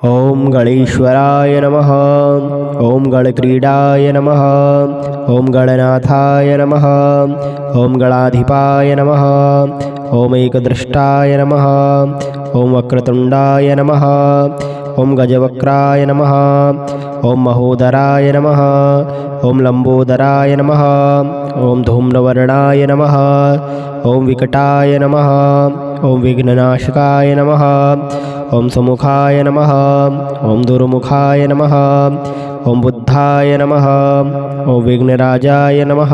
ओम गणेश्वराय नमः। ओम गणक्रीडाय नमः। ओम गणनाथाय नमः। ओम गणाधिपाय नमः। ओम एकदृष्टाय नमः। ओम वक्रतुंडाय नमः। ओम गजवक्राय नमः। ओम महोदराय नमः। ओम लंबोदराय नमः। ओम धूम्रवर्णाय नमः। ओम विकटाय नमः। ओम विघ्ननाशकाय नमः। ओम सुमुखाय नमः। ओम दुर्मुखाय नमः। ओम बुद्धाय नमः। ओम विघ्नराजाय नमः।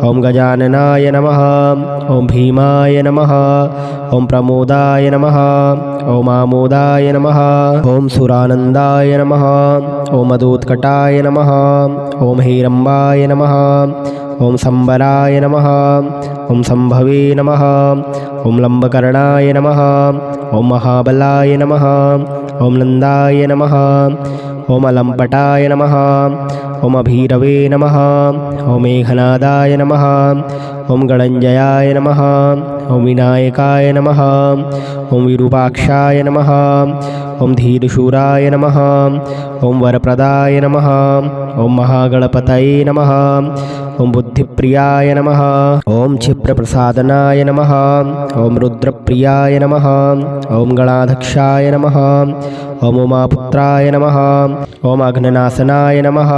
ओम गजाननाय नमः। ओम भीमाय नमः। ओम प्रमोदाय नमः। ओम आमोदाय नमः। ओम सुरानंदाय नमः। ओम अदूत्कटाय नमः। ओम हेरंबाय नमः। ओम संबराय नमः। ओम संभवे नमः। ओम लंबकर्णाय नमः। ओम महाबलाय नमः। ओम नंदाय नमः। ओम अलंपटाय नमः। ओम अभीरवे नमः। ओम मेघनादाय नमः। ओम गणंजयाय नमः। ओम विनायकाय नमः। ओम विरूपाक्षाय नमः। ओम धीरशूराय नमः। ओम वरप्रदाय नमः। ओम महागणपतये नमः। ओम बुद्धिप्रियाय नमः। ओम क्षिप्रप्रसादनाय नमः। ओम रुद्रप्रियाय नमः। ओम गणाध्यक्षाय नमः। ओम उमापुत्राय नमः। ओम अघ्ननाशनाय नमः।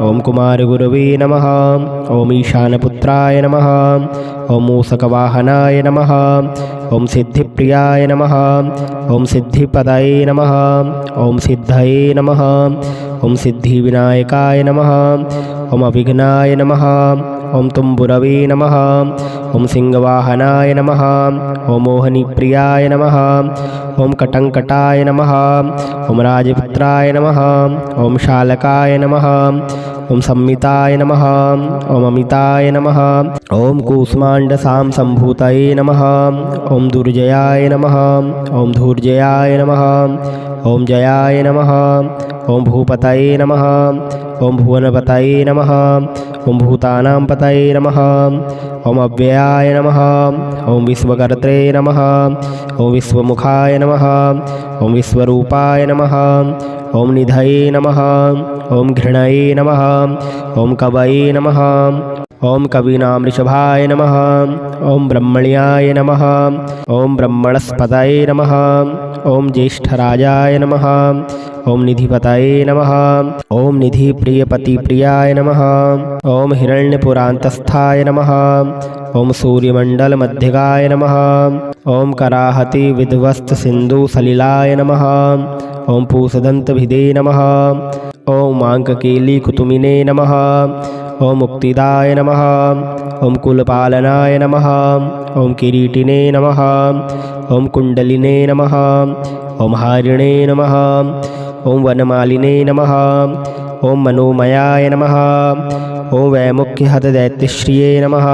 ओम कुमारगुरवे नमः। ओम ईशानपुत्राय नमः। ओम मूषकवाहनाय नमः। ओम सिद्धिप्रियाय नमः। ओम सिद्धिपदये नमः। ओम सिद्धये नमः। ओम सिद्धिविनायकाय नमः। ओम अभिघ्नाय नमः। ओम तुम्बुरवे नमः। ओम सिंहवाहनाय नमः। ओम मोहनीप्रियाय नमः। ओम कटंकटाय नमः। ओम राजपुत्राय नमः। ओम शालकाय नमः। ओम संमिताय नमः। ओम अमिताय नमः। ओम कूष्मांडसां संभूतये नमः। ओम दुर्जयाय नमः। ओम धूर्जयाय नमः। ओम जयाय नमः। ओम भूपतये नमः। ओम भुवनपतये नमः। ओम भूतानां पतये नमः। ओम अव्ययाय नमः। ओम विश्वकर्त्रे नमः। ओम विश्वमुखाय नमः। ओम विश्वरूपाय नमः। ओम निधये नमः। ओम घृणये नमः। ओम कवये नमः। ओम कवीनां ऋषभाय नमः। ओम ब्रह्मण्याय नमः। ओम ब्रह्मणस्पतये नमः। ओम ज्येष्ठराजाय नमः। ओम निधिपतये नमः। ओम निधिप्रियपतिप्रियाय नमः। ओम हिरण्यपुरान्तस्थाय नमः। ओम सूर्यमण्डलमध्यगाय नमः। ओम कराहति विध्वस्त सिंधु सलिलाय नमः। ओम पूषदन्तभिदे नमः। ओम मांककेली कुतुमिने नमः। ओम मुक्तिदाय नमः। ओम कुलपालनाय नमः। ओम किरीटिने नमः। ओम कुंडलिने नमः। ओम हारिणे नमः। ओम वनमालिने नमः। ओम मनोमयाय नमः। ओम वैमुख्यहतदैत्यश्रिये नमः।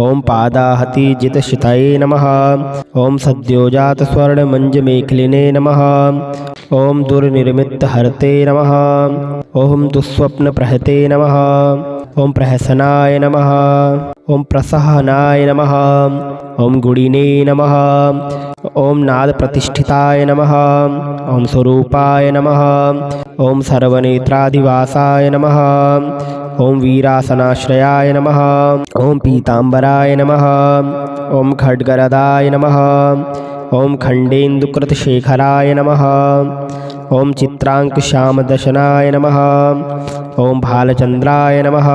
ओम पादाहतिजितशितये नमः। ओम सद्योजातस्वर्णमञ्जमेखलिने नमः। ओम दुर्निर्मितहर्ते नमः। ओम दुःस्वप्नप्रहते नमः। ओम प्रहसनाय नमः। ओम प्रसहनाय नमः। ओम गुणिने नमः। ओम नादप्रतिष्ठिताय नमः। ओम स्वरूपाय नमः। ओम सर्वनेत्राधिवासाय नमः। ओम वीरासनाश्रयाय नमः। ओम पीतांबराय नमः। ओम खड्गरदाय नमः। ओम खंडेन्दुकृतशेखराय नमः। ओम चित्रांकश्यामदशनाय नमः। ओम भालचंद्राय नमः।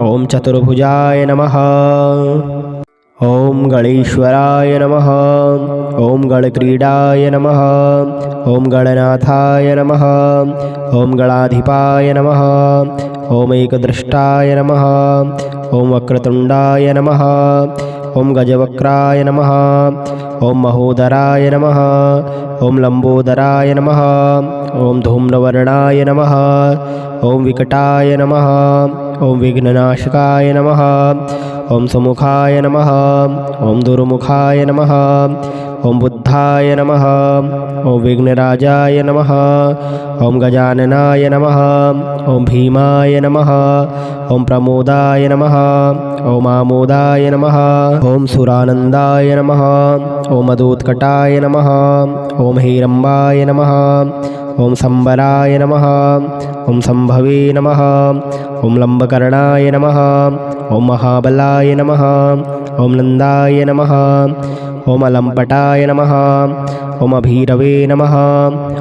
ओम चतुर्भुजाय नमः। ओम गणेश्वराय नमः। ओम गणक्रीडाय नमः। ओम गणनाथाय नमः। ओम गणाधिपाय नमः। ओम एकदृष्टाय नमः। ओम वक्रतुंडाय नमः। ओम गजवक्राय नमः। ओम महोदराय नमः। ओम लंबोदराय नमः। ओम धूम्रवर्णाय नमः। ॐ विकटाय नमः। ॐ विघ्ननाशकाय नमः। ॐ सुमुखाय नमः। ॐ दुर्मुखाय नमः। ॐ बुद्धाय नमः। ॐ विघ्नराजाय नमः। ॐ गजाननाय नमः। ॐ भीमाय नमः। ॐ प्रमोदाय नमः। ॐ आमोदाय नमः। ॐ सुरानन्दाय नमः। ॐ मदोत्कटाय नमः। ॐ हेरम्बाय नमः। ॐ संबराय नमः। ॐ संभवे नमः। ॐ लम्बकर्णाय नमः। ॐ महाबलाय नमः। ॐ नन्दाय नमः। ॐ अलम्पटाय नमः। ॐ अभीरवे नमः।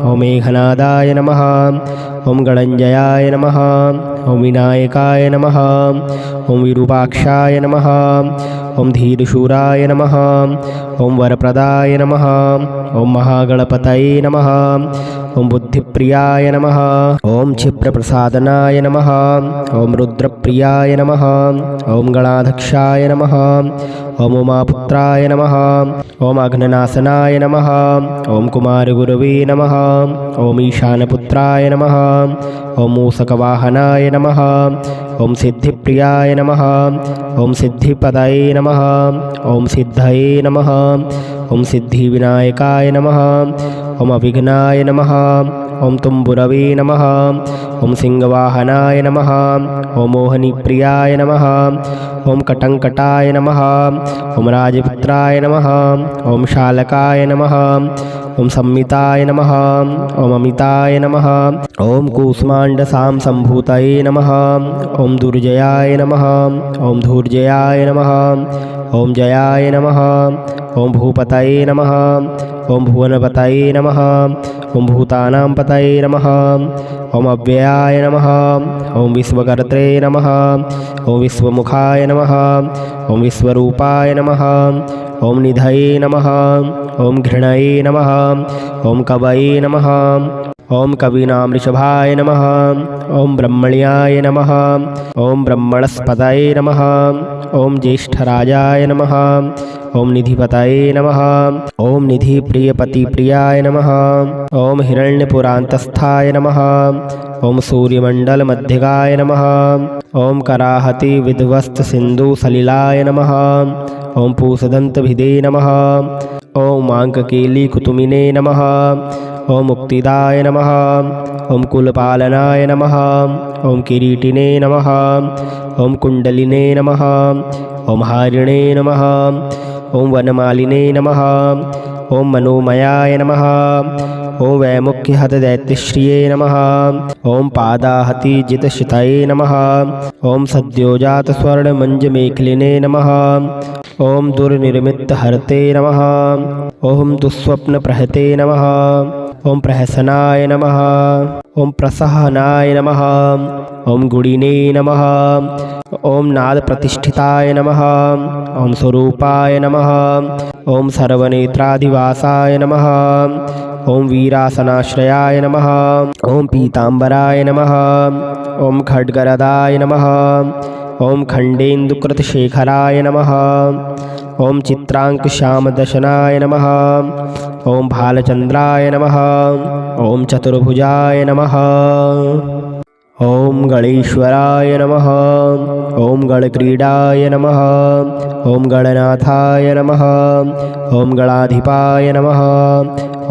ॐ मेघनादाय नमः। ॐ गणञ्जयाय नमः। ॐ विनायकाय नमः। ॐ विरूपाक्षाय नमः। ॐ धीरशूराय नमः। ॐ वरप्रदाय नमः। ॐ महागणपतये नमः। ॐ बुद्धिप्रियाय नमः। ॐ क्षिप्रप्रसादनाय नमः। ॐ रुद्रप्रियाय नमः। ॐ गणाध्यक्षाय नमः। ॐ उमापुत्राय नमः। ॐ अघ्ननाशनाय नमः। ॐ कुमारगुरवे नमः। ॐ ईशानपुत्राय नमः। ॐ मूषकवाहनाय नमः। ॐ सिद्धिप्रियाय नमः। ॐ सिद्धिपदये नमः। ॐ सिद्धये नमः। ॐ सिद्धिविनायकाय नमः। ॐ अभिघ्नाय नमः। ॐ तुम्बुरवे नमः। ॐ सिंहवाहनाय नमः। ॐ मोहनीप्रियाय नमः। ॐ कटङ्कटाय नमः। ॐ राजपुत्राय नमः। ॐ शालकाय नमः। ॐ संमिताय नमः। ॐ अमिताय नमः। ॐ कूष्माण्डसां सम्भूतये नमः। ॐ दुर्जयाय नमः। ॐ धूर्जयाय नमः। ॐ जयाय नमः। ॐ भूपतये नमः। ॐ भुवनपतये नमः। ॐ भूतानां पतये नमः। ॐ अव्ययाय नमः। ॐ विश्वकर्त्रे नमः। ॐ विश्वमुखाय नमः। ॐ विश्वरूपाय नमः। ॐ निधये नमः। ॐ घृणये नमः। ॐ कवये नमः। ॐ कवीनां ऋषभाय नमः। ॐ ब्रह्मण्याय नमः। ॐ ब्रह्मणस्पतये नमः। ॐ ज्येष्ठराजाय नमः। ॐ निधिपतये नमः। ॐ निधिप्रियपतिप्रियाय नमः। ॐ हिरण्यपुरान्तस्थाय नमः। ॐ सूर्यमण्डलमध्यगाय नमः। ॐ कराहति विध्वस्तसिन्धुसलिलाय नमः। ॐ पूषदन्तभिदे नमः। ॐ माङ्ककेलीकुतुमिने नमः। ॐ मुक्तिदाय नमः। ॐ कुलपालनाय नमः। ॐ किरीटिने नमः। ॐ कुण्डलिने नमः। ॐ हारिणे नमः। ॐ वनमालिने नमः। ॐ मनोमयाय नमः। ॐ वैमुख्यहतदैत्यश्रिये नमः। ॐ पादाहतिजितश्रितये नमः। ॐ सद्योजातस्वर्णमञ्जमेखलिने नमः। ॐ दुर्निर्मितहर्ते नमः। ॐ दुःस्वप्नप्रहते नमः। ॐ प्रहसनाय नमः। ॐ प्रसहनाय नमः। ॐ गुणिने नमः। ॐ नादप्रतिष्ठिताय नमः। ॐ स्वरूपाय नमः। ॐ सर्वनेत्राधिवासाय नमः। ॐ वीरासनाश्रयाय नमः। ॐ पीताम्बराय नमः। ॐ खड्गरदाय नमः। ॐ खण्डेन्दुकृतशेखराय नमः। ॐ चित्राङ्कश्यामदशनाय नमः। ॐ भालचन्द्राय नमः। ॐ चतुर्भुजाय नमः। ॐ गणेश्वराय नमः। ॐ गणक्रीडाय नमः। ॐ गणनाथाय नमः। ॐ गणाधिपाय नमः।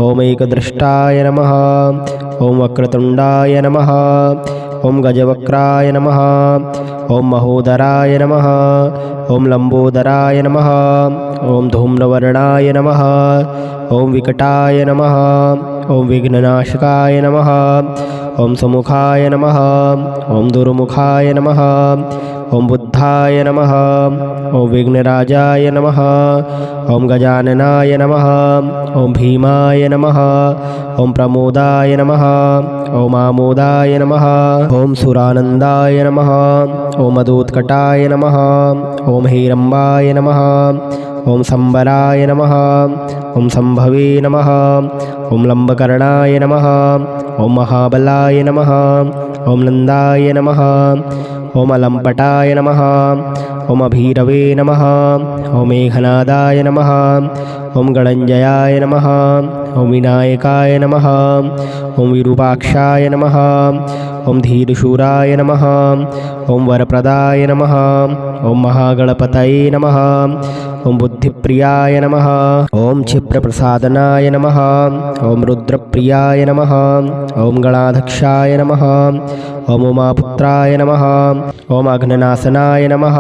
ॐ एकदृष्टाय नमः। ॐ वक्रतुण्डाय नमः। ॐ गजवक्राय नमः। ॐ महोदराय नमः। ॐ लम्बोदराय नमः। ॐ धूम्रवर्णाय नमः। ॐ विकटाय नमः। ॐ विघ्ननाशकाय नमः। ॐ सुमुखाय नमः। ॐ दुर्मुखाय नमः। ॐ बुद्धाय नमः। ॐ विघ्नराजाय नमः। ॐ गजाननाय नमः। ॐ भीमाय नमः। ॐ प्रमोदाय नमः। ॐ आमोदाय नमः। ॐ सुरानन्दाय नमः। ॐ मदोत्कटाय नमः। ॐ हेरम्बाय नमः। ॐ संबराय नमः। ॐ संभवे नमः। ॐ लम्बकर्णाय नमः। ॐ महाबलाय नमः। ॐ नन्दाय नमः। ॐ अलम्पटाय नमः। ॐ अभीरवे नमः। ॐ मेघनादाय नमः। ओम गणञ्जयाय नमः। ओम विनायकाय नमः। ओम विरूपाक्षाय नमः। ओम धीरशूराय नमः। ओम वरप्रदाय नमः। ओम महागणपतये नमः। ओम बुद्धिप्रियाय नमः। ओम क्षिप्रप्रसादनाय नमः। ओम रुद्रप्रियाय नमः। ओम गणाध्यक्षाय नमः। ओम उमापुत्राय नमः। ओम अघ्ननाशनाय नमः।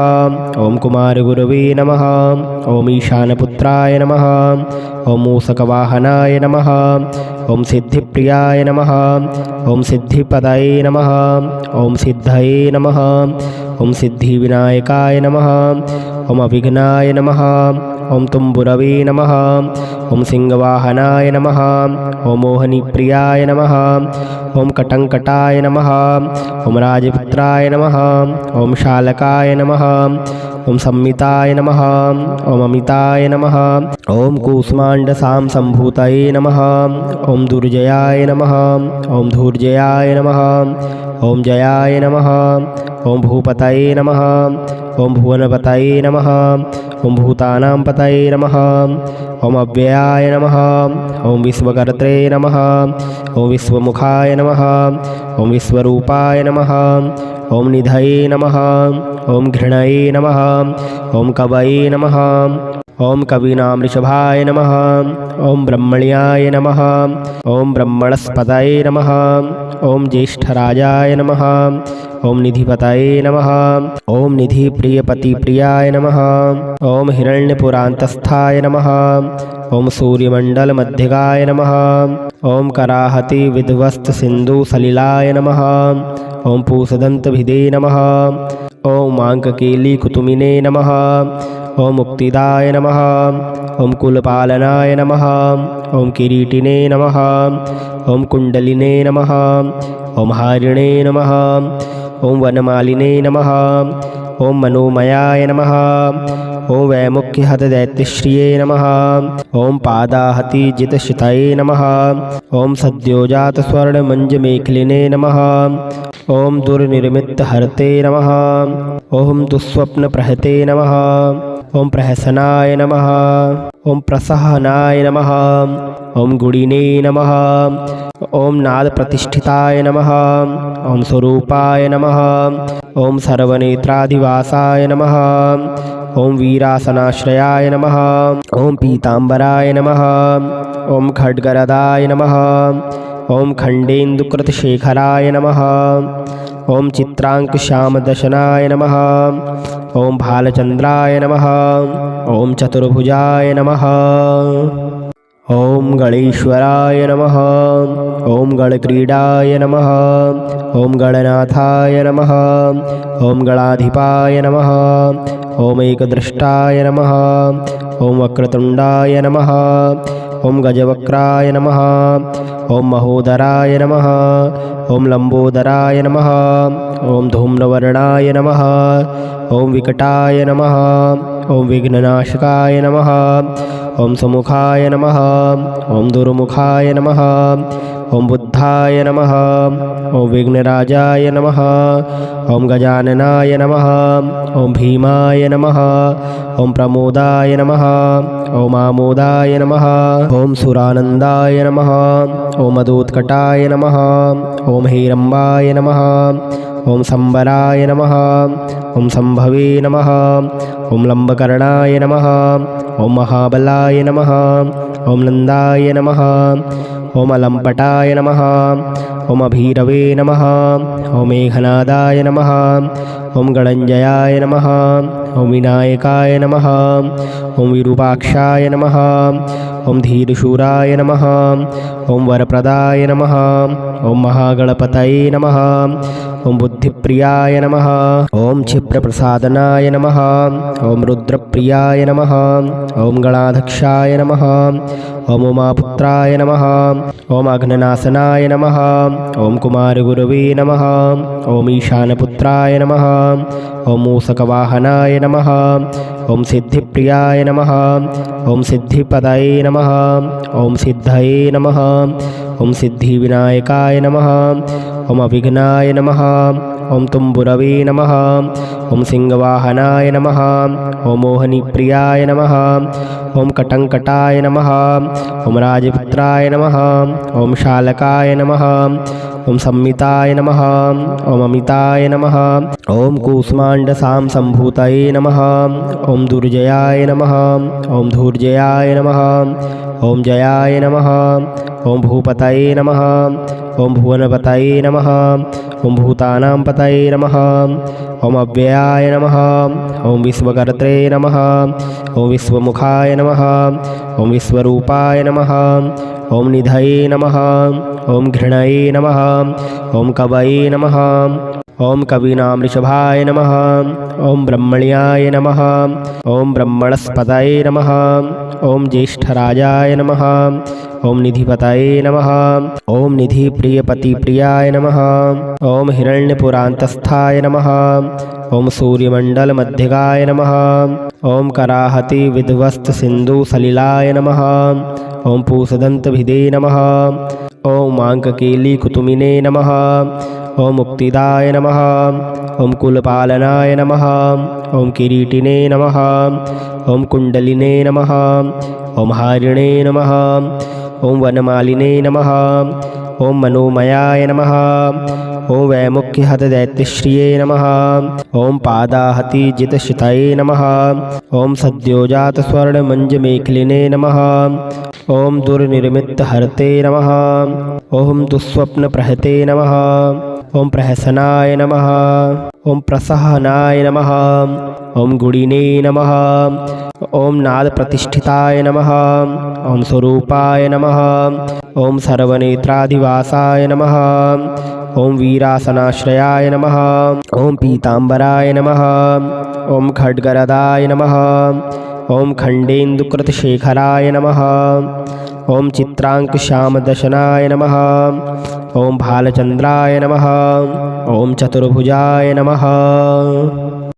ओम कुमारगुरवे नमः। ओम ईशानपुत्राय नमः। ओम मूषकवाहनाय नमः। ओम सिद्धिप्रियाय नमः। ओम सिद्धिपदये नमः। ओम सिद्धये नमः। ओम सिद्धिविनायकाय नमः। ओम अभिघ्नाय नमः। ओम तुम्बुरवे नमः। ओम सिंहवाहनाय नमः। ओम मोहनीप्रियाय नमः। ओम कटंकटाय नमः। ओम राजपुत्राय नमः। ओम शालकाय नमः। ओम संमिताय नमः। ओम अमिताय नमः। ओम कूष्मांडसां संभूतये नमः। ओम दुर्जयाय नमः। ओम धूर्जयाय नमः। ओम जयाय नमः। ओम भूपतये नमः। ओम भुवनपतये नमः। ओम भूतानां पतये नमः। ओम अव्ययाय नमः। ओम विश्वकर्त्रे नमः। ओम विश्वमुखाय नमः। ओम विश्वरूपाय नमः। ओम निधये नमः। ओम घृणये नमः। ओम कवये नमः। ओम कवीनां वृषभाय नमः। ओम ब्रह्मण्याय नमः। ओम ब्रह्मणस्पतये नमः। ओम ज्येष्ठराजाय नमः। ओम निधिपतये नमः। ओम निधिप्रियपतिप्रियाय नमः। ओम हिरण्यपुरान्तस्थाय नमः। ओम सूर्यमण्डलमध्यगाय नमः। ओम कराहति विध्वस्तसिन्धुसलिलाय नमः। ओम पूषदन्तभिदे नमः। ओम माङ्ककेलीकुतुमिने नमः। ओम मुक्तिदाय नमः। ओम कुलपालनाय नमः। ओम किरीटिने नमः। ओम कुण्डलिने नमः। ओम हारिणे नमः। ओम वनमालिने नमः। ओम मनोमयाय नमः। ओम वैमुख्यहतदैत्यश्रिये नमः। ओम पादाहतिजितशितये नमः। ओम सद्योजातस्वर्णमञ्जमेखलिने नमः। ओम दुर्निर्मितहर्ते नमः। ओम दुःस्वप्नप्रहते नमः। ओम प्रहसनाय नमः। ओम प्रसहनाय नमः। ओम गुणिने नमः। ओम नादप्रतिष्ठिताय नमः। ओम स्वरूपाय नमः। ओम सर्वनेत्राधिवासाय नमः। ओम वीरासनाश्रयाय नमः। ओम पीताम्बराय नमः। ओम खड्गरदाय नमः। ओम खण्डेन्दुकृतशेखराय नमः। ओम चित्राङ्कश्यामदशनाय नमः। ओम भालचन्द्राय नमः। ओम चतुर्भुजाय नमः। ओम गणेश्वराय नमः। ओम गणक्रीडाय नमः। ओम गणनाथाय नमः। ओम गणाधिपाय नमः। ओम एकदृष्टाय नमः। ओम वक्रतुण्डाय नमः। ओम गजवक्राय नमः। ओम महोदराय नमः। ओम लंबोदराय नमः। ओम धूम्रवर्णाय नमः। ओम विकटाय नमः। ओम विघ्ननाशकाय नमः। ओम सुमुखाय नमः। ओम दुर्मुखाय नमः। ओम बुद्धाय नमः। ओम विघ्नराजाय नमः। ओम गजाननाय नमः। ओम भीमाय नमः। ओम प्रमोदाय नमः। ओम आमोदाय नमः। ओम सुरानन्दाय नमः। ओम अदोत्कटाय नमः। ओम हेरम्बाय नमः। ओम संबराय नमः। ओम संभवे नमः। ओम लंबकर्णाय नमः। ओम महाबलाय नमः। ओम नंदाय नमः। ओम अलंपटाय नमः। ओम अभीरवे नमः। ओम मेघनादाय नमः। ओम गणञ्जयाय नमः। ओम विनायकाय नमः। ओम विरूपाक्षाय नमः। ओम धीरशूराय नमः। ओम वरप्रदाय नमः। ओम महागणपतये नमः। ओम बुद्धिप्रियाय नमः। ओम क्षिप्रप्रसादनाय नमः। ओम रुद्रप्रियाय नमः। ओम गणाध्यक्षाय नमः। ओम उमापुत्राय नमः। ओम अघ्ननाशनाय नमः। ओम कुमारगुरवे नमः। ओम ईशानपुत्राय नमः। ओम मूषकवाहनाय नमः। ओम सिद्धिप्रियाय नमः। ओम सिद्धिपदये नमः। ओम सिद्धये नमः। ओम सिद्धिविनायकाय नमः। ओम अभिघ्नाय नमः। ॐ तुम्बुरवे नमः ॐ सिंहवाहनाय नमः ॐ मोहनीप्रियाय नमः ॐ कटङ्कटाय नमः ॐ राजपुत्राय नमः ॐ शालकाय नमः ॐ संमिताय नमः ॐ अमिताय नमः ॐ कूष्माण्डसां सम्भूतये नमः ॐ दुर्जयाय नमः ॐ धूर्जयाय नमः ॐ जयाय नमः ॐ भूपतये नमः ॐ भुवनपतये नमः ॐ भूतानां पतये नमः ॐ अव्ययाय नमः ॐ विश्वकर्त्रे नमः ॐ विश्वमुखाय नमः ॐ विश्वरूपाय नमः ॐ निधये नमः ॐ घृणये नमः ॐ कवये नमः ॐ कवीनां वृषभाय नमः ॐ ब्रह्मण्याय नमः ॐ ब्रह्मणस्पतये नमः ॐ ज्येष्ठराजाय नमः ॐ निधिपतये नमः ॐ निधिप्रियपतिप्रियाय नमः ॐ हिरण्यपुरान्तस्थाय नमः ॐ सूर्यमण्डलमध्यगाय नमः ॐ कराहति विध्वस्तसिन्धुसलिलाय नमः ॐ पूषदन्तभिदे नमः ॐ माङ्ककेलीकुतुमिने नमः ॐ मुक्तिदाय नमः ॐ कुलपालनाय नमः ॐ किरीटिने नमः ॐ कुण्डलिने नमः ॐ हारिणे नमः ॐ वनमालिने नमः ॐ मनोमयाय नमः ॐ वैमुख्यहतदैत्यश्रिये नमः ॐ पादाहतिजितशितये नमः ॐ सद्योजातस्वर्णमञ्जमेखलिने नमः ॐ दुर्निर्मितहर्ते नमः ॐ दुःस्वप्नप्रहते नमः ॐ प्रहसनाय नमः ॐ प्रसहनाय नमः ॐ गुणिने नमः ॐ नादप्रतिष्ठिताय नमः ॐ स्वरूपाय नमः ॐ सर्वनेत्राधिवासाय नमः ॐ वीरासनाश्रयाय नमः ॐ पीताम्बराय नमः ॐ खड्गरदाय नमः ॐ खण्डेन्दुकृतशेखराय नमः ॐ चित्राङ्कश्यामदशनाय नमः ॐ भालचन्द्राय नमः ॐ चतुर्भुजाय नमः।